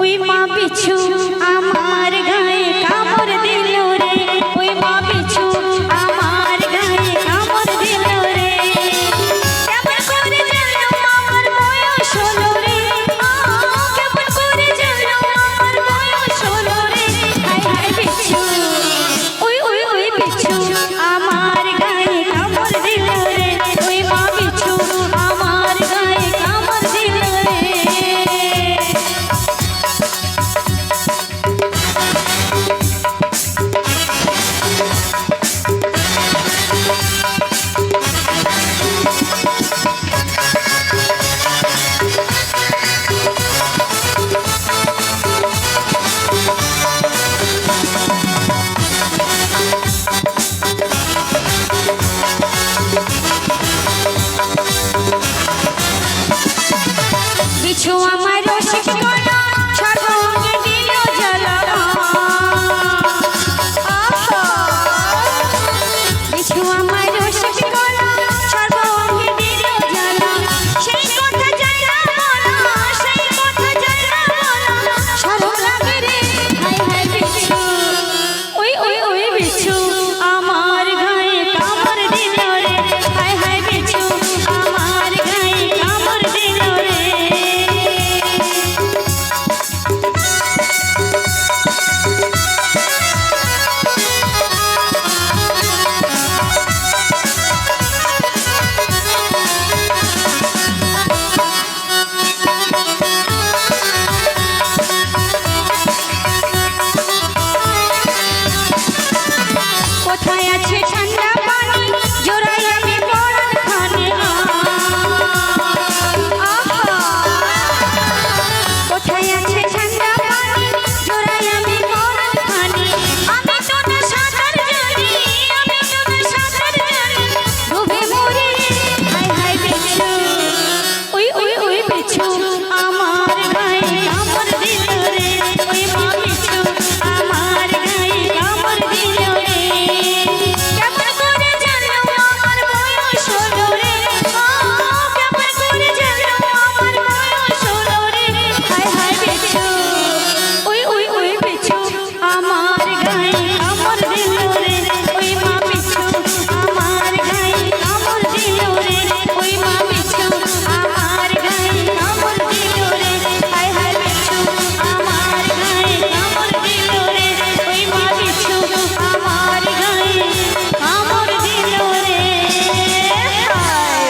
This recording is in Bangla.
ওই মা পিছু আমার গায়ে কামড় দিল রে, ওই মা পিছু আমার গায়ে কামড় দিল রে। কেমন করে জানো আমার বয়স হলো রে, কেমন করে জানো আমার বয়স হলো রে। হায় হায় পিছু, ওই ওই ওই পিছু আমার গায়ে কামড় দিল রে, ওই মা পিছু আমার গায়ে কামড় দিল রে। পিছু আমার রসিক